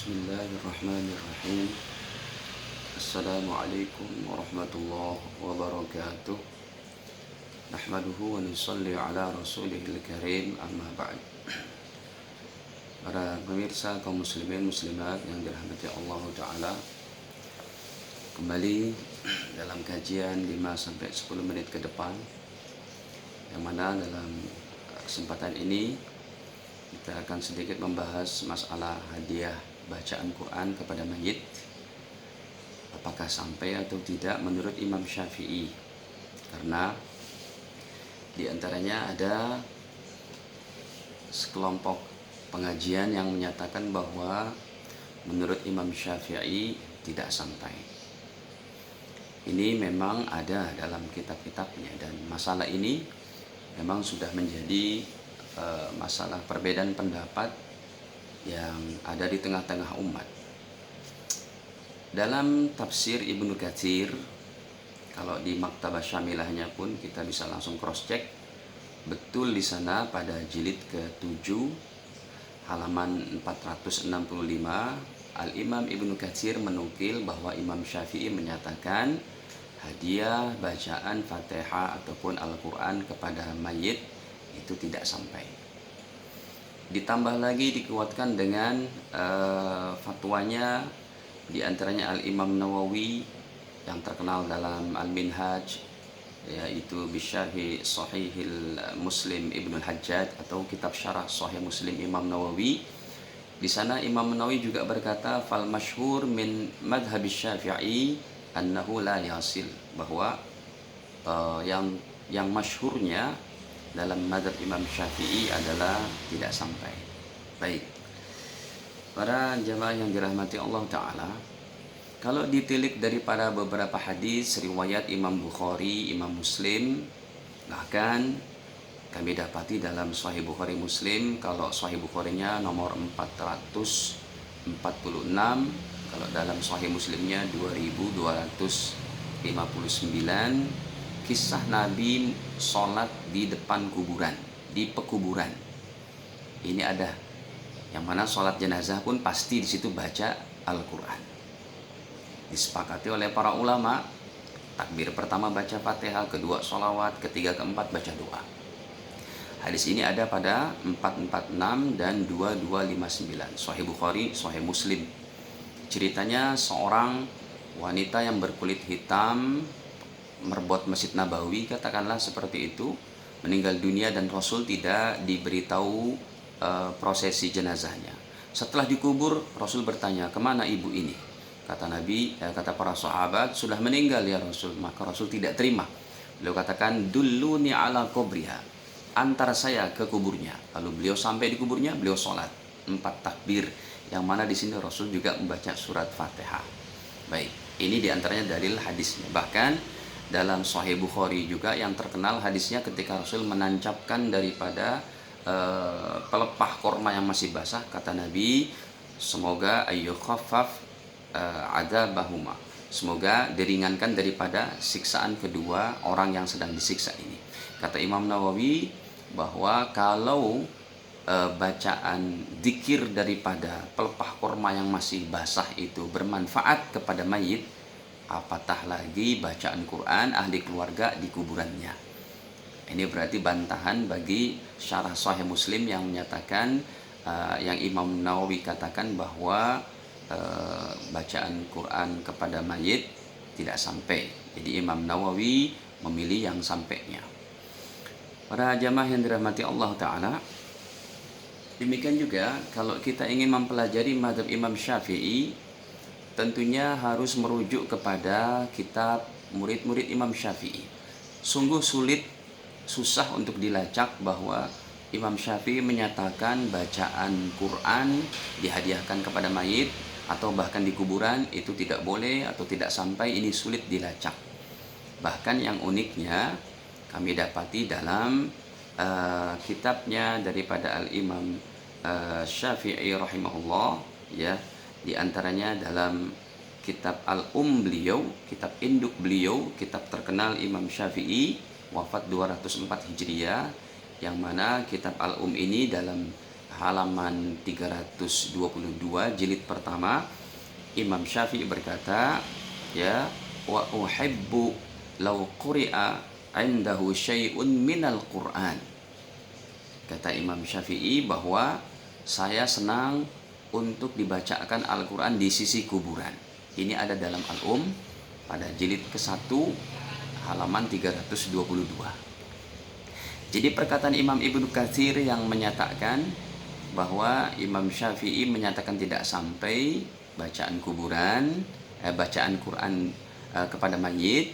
Bismillahirrahmanirrahim. Assalamualaikum warahmatullahi wabarakatuh. Nahmaduhu wa nusalli ala rasulihil karim, amma ba'd. Para pemirsa kaum muslimin muslimat yang dirahmati Allah Ta'ala, kembali dalam kajian 5-10 menit ke depan, yang mana dalam kesempatan ini kita akan sedikit membahas masalah hadiah bacaan Quran kepada mayit, apakah sampai atau tidak menurut Imam Syafi'i. Karena di antaranya ada sekelompok pengajian yang menyatakan bahwa menurut Imam Syafi'i tidak sampai. Ini memang ada dalam kitab-kitabnya, dan masalah ini memang sudah menjadi masalah perbedaan pendapat yang ada di tengah-tengah umat. Dalam tafsir Ibnu Katsir, kalau di Maktabah Syamilahnya pun kita bisa langsung cross check, betul di sana pada jilid ke-7 halaman 465 Al-Imam Ibnu Katsir menukil bahwa Imam Syafi'i menyatakan hadiah bacaan Fatihah ataupun Al-Quran kepada mayit itu tidak sampai. Ditambah lagi dikuatkan dengan fatwanya di antaranya Al-Imam Nawawi yang terkenal dalam Al-Minhaj, yaitu bisyarhi Sahihil Muslim Ibnu Hajjaj atau kitab syarah Sahih Muslim Imam Nawawi. Di sana Imam Nawawi juga berkata, fal masyhur min madhhab Syafi'i annahu la yasil, bahwa yang masyhurnya dalam mazhab Imam Syafi'i adalah tidak sampai. Baik, para jamaah yang dirahmati Allah Ta'ala, kalau ditilik daripada beberapa hadis riwayat Imam Bukhari, Imam Muslim, bahkan kami dapati dalam Sahih Bukhari Muslim, kalau Sahih Bukharinya nomor 446, kalau dalam Sahih Muslimnya 2259, kisah Nabi sholat di depan kuburan, di pekuburan. Ini ada, yang mana sholat jenazah pun pasti di situ baca Al-Quran. Disepakati oleh para ulama, takbir pertama baca Fatihah, kedua sholawat, ketiga keempat baca doa. Hadis ini ada pada 446 dan 2259, Sahih Bukhari, Sahih Muslim. Ceritanya seorang wanita yang berkulit hitam, merbot Masjid Nabawi, katakanlah seperti itu, meninggal dunia dan Rasul tidak diberitahu prosesi jenazahnya. Setelah dikubur, Rasul bertanya, kemana ibu ini? Kata Nabi, kata para sahabat, sudah meninggal ya Rasul. Maka Rasul tidak terima. Beliau katakan, dulluni ala kubriha, antar saya ke kuburnya. Lalu beliau sampai di kuburnya, beliau sholat 4 takbir, yang mana di sini Rasul juga membaca surat Fatihah. Baik, ini diantaranya dalil hadisnya. Bahkan dalam Sahih Bukhari juga yang terkenal hadisnya ketika Rasul menancapkan daripada pelepah korma yang masih basah, kata Nabi, semoga ayyukhaffaf adzabahuma, semoga diringankan daripada siksaan kedua orang yang sedang disiksa ini. Kata Imam Nawawi bahwa kalau bacaan dzikir daripada pelepah korma yang masih basah itu bermanfaat kepada mayit, apatah lagi bacaan Quran ahli keluarga di kuburannya. Ini berarti bantahan bagi syarah Sahih Muslim yang menyatakan, yang Imam Nawawi katakan bahwa bacaan Quran kepada mayit tidak sampai. Jadi Imam Nawawi memilih yang sampainya. Para jamaah yang dirahmati Allah Ta'ala, demikian juga kalau kita ingin mempelajari mazhab Imam Syafi'i, tentunya harus merujuk kepada kitab murid-murid Imam Syafi'i. Sungguh susah untuk dilacak bahwa Imam Syafi'i menyatakan bacaan Quran dihadiahkan kepada mayit atau bahkan di kuburan itu tidak boleh atau tidak sampai. Ini sulit dilacak. Bahkan yang uniknya kami dapati dalam kitabnya daripada Al-Imam Syafi'i rahimahullah, ya, di antaranya dalam kitab beliau, kitab induk beliau, kitab terkenal Imam Syafi'i, wafat 204 Hijriah, yang mana kitab Al-Um ini dalam halaman 322 jilid pertama, Imam Syafi'i berkata, ya, wa uhibbu law quri'a indahu syai'un minal Qur'an. Kata Imam Syafi'i bahwa saya senang untuk dibacakan Al-Quran di sisi kuburan. Ini ada dalam pada jilid ke-1 halaman 322. Jadi perkataan Imam Ibnu Katsir yang menyatakan bahwa Imam Syafi'i menyatakan tidak sampai bacaan bacaan Quran kepada mayit,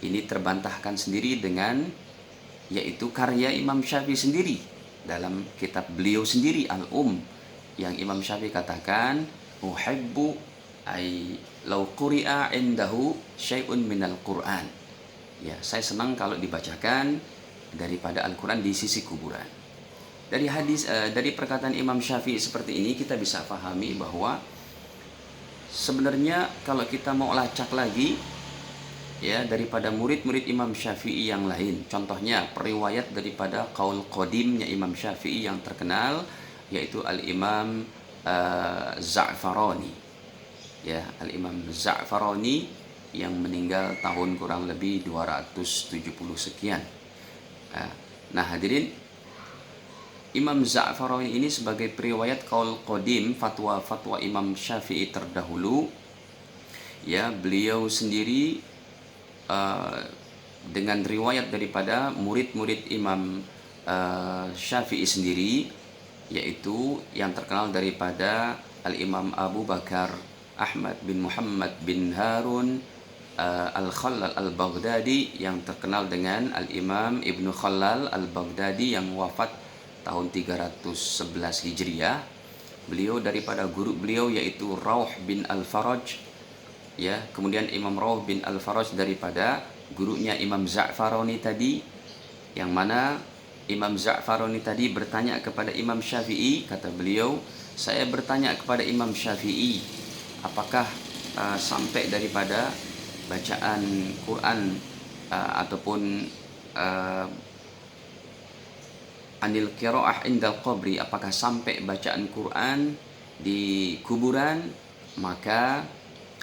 ini terbantahkan sendiri dengan yaitu karya Imam Syafi'i sendiri dalam kitab beliau sendiri yang Imam Syafi'i katakan uhibbu ay law quri'a indahu syai'un minal Qur'an. Ya, saya senang kalau dibacakan daripada Al-Quran di sisi kuburan. Dari perkataan Imam Syafi'i seperti ini kita bisa pahami bahwa sebenarnya kalau kita mau lacak lagi ya daripada murid-murid Imam Syafi'i yang lain, contohnya periwayat daripada qaul qadimnya Imam Syafi'i yang terkenal yaitu Al-Imam Za'farani. Ya, Al-Imam Za'farani yang meninggal tahun kurang lebih 270 sekian. Nah, hadirin, Imam Za'farani ini sebagai periwayat qaul qadim, fatwa-fatwa Imam Syafi'i terdahulu, ya, beliau sendiri dengan riwayat daripada murid-murid Imam Syafi'i sendiri, yaitu yang terkenal daripada Al-Imam Abu Bakar Ahmad bin Muhammad bin Harun Al-Khallal Al-Baghdadi, yang terkenal dengan Al-Imam Ibnu Khallal Al-Baghdadi yang wafat tahun 311 Hijriah. Beliau daripada guru beliau yaitu Rauh bin Al-Faraj, ya, kemudian Imam Rauh bin Al-Faraj daripada gurunya Imam Za'farani tadi, yang mana Imam Za'farani tadi bertanya kepada Imam Syafi'i, kata beliau, saya bertanya kepada Imam Syafi'i, apakah sampai daripada bacaan Quran ataupun anil qiraah indal qabri, apakah sampai bacaan Quran di kuburan, maka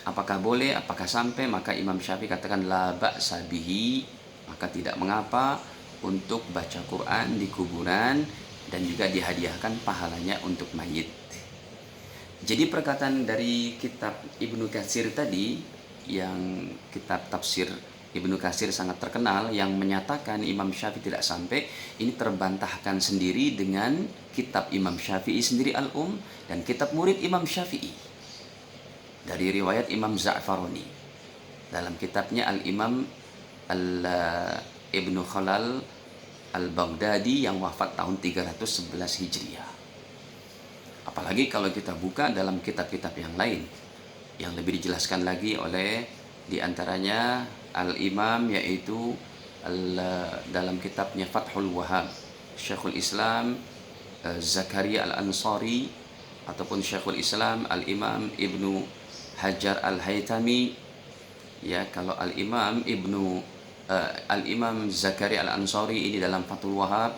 apakah boleh, apakah sampai? Maka Imam Syafi'i katakan la ba'sa bihi, maka tidak mengapa untuk baca Quran di kuburan dan juga dihadiahkan pahalanya untuk mayit. Jadi perkataan dari kitab Ibnu Katsir tadi, yang kitab tafsir Ibnu Katsir sangat terkenal, yang menyatakan Imam Syafi'i tidak sampai, ini terbantahkan sendiri dengan kitab Imam Syafi'i sendiri dan kitab murid Imam Syafi'i dari riwayat Imam Za'farani dalam kitabnya Al-Imam Ibnu Khallal Al-Baghdadi yang wafat tahun 311 Hijriah. Apalagi kalau kita buka dalam kitab-kitab yang lain yang lebih dijelaskan lagi oleh diantaranya Al-Imam, yaitu dalam kitabnya Fathul Wahhab, Syekhul Islam Zakaria Al-Ansari, ataupun Syekhul Islam Al-Imam Ibnu Hajar Al-Haytami. Ya, kalau Al-Imam Zakaria Al-Ansari ini dalam Fathul Wahhab,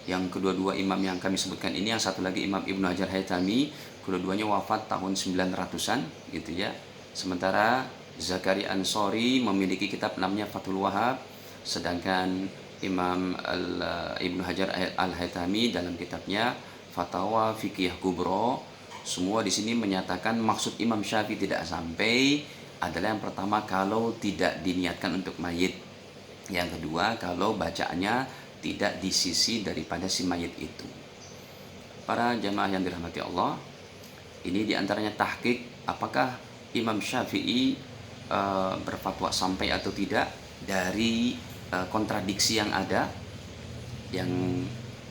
yang kedua-dua imam yang kami sebutkan ini, yang satu lagi Imam Ibnu Hajar Haytami, kedua-duanya wafat tahun 900-an gitu ya. Sementara Zakaria Ansari memiliki kitab namanya Fathul Wahhab, sedangkan Imam Ibnu Hajar Al-Haytami dalam kitabnya Fatawa Fikih Kubro, semua di sini menyatakan maksud Imam Syafi'i tidak sampai adalah yang pertama kalau tidak diniatkan untuk mayit, yang kedua kalau bacaannya tidak di sisi daripada si mayit itu. Para jamaah yang dirahmati Allah, ini diantaranya tahqiq apakah Imam Syafi'i berfatwa sampai atau tidak dari kontradiksi yang ada, yang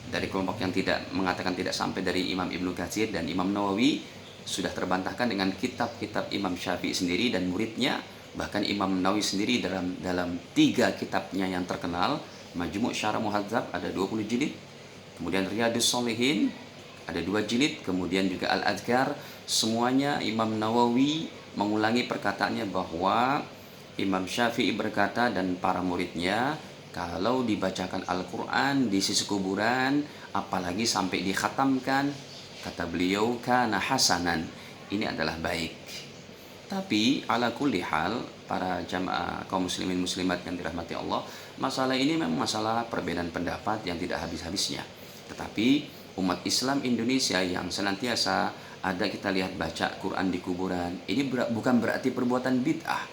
dari kelompok yang tidak mengatakan tidak sampai dari Imam Ibnu Katsir dan Imam Nawawi sudah terbantahkan dengan kitab-kitab Imam Syafi'i sendiri dan muridnya. Bahkan Imam Nawawi sendiri dalam 3 kitabnya yang terkenal, Majmu' Syarah Muhadzab ada 20 jilid, kemudian Riyadhus Shalihin ada 2 jilid, kemudian juga Al-Adhkar, semuanya Imam Nawawi mengulangi perkataannya bahwa Imam Syafi'i berkata dan para muridnya, kalau dibacakan Al-Quran di sisi kuburan, apalagi sampai dikhatamkan, kata beliau, kana hasanan, ini adalah baik. Tapi ala kulli hal, para jamaah kaum muslimin muslimat yang dirahmati Allah, masalah ini memang masalah perbedaan pendapat yang tidak habis-habisnya. Tetapi umat Islam Indonesia yang senantiasa ada kita lihat baca Quran di kuburan, ini bukan berarti perbuatan bid'ah.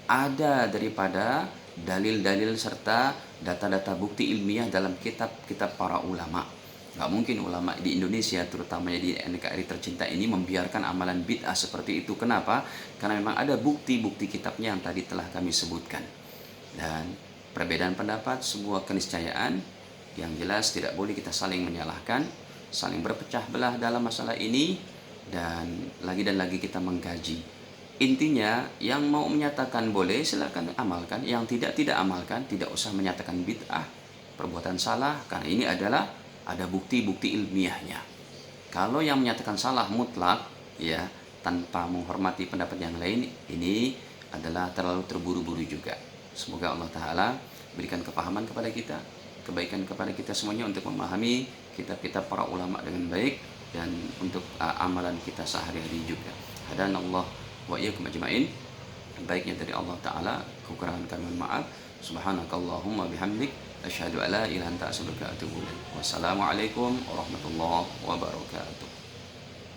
Ada daripada dalil-dalil serta data-data bukti ilmiah dalam kitab-kitab para ulama. Gak mungkin ulama di Indonesia, terutamanya di NKRI tercinta ini, membiarkan amalan bid'ah seperti itu. Kenapa? Karena memang ada bukti-bukti kitabnya yang tadi telah kami sebutkan. Dan perbedaan pendapat sebuah keniscayaan yang jelas tidak boleh kita saling menyalahkan, saling berpecah belah dalam masalah ini, dan lagi kita mengkaji. Intinya, yang mau menyatakan boleh silakan amalkan, yang tidak amalkan, tidak usah menyatakan bid'ah, perbuatan salah, karena ini adalah ada bukti-bukti ilmiahnya. Kalau yang menyatakan salah mutlak, ya, tanpa menghormati pendapat yang lain, ini adalah terlalu terburu-buru juga. Semoga Allah Ta'ala berikan kepahaman kepada kita, kebaikan kepada kita semuanya untuk memahami kitab-kitab para ulama dengan baik, dan untuk amalan kita sehari-hari juga. Hadanallah wa iyyakum ajma'in. Baiknya dari Allah Ta'ala, kekurangan kami mohon maaf. Subhanakallahumma bihamdik, asyhadu an la ilaha illa anta astaghfiruka wa atubu ilaik. Wassalamualaikum warahmatullahi wabarakatuh.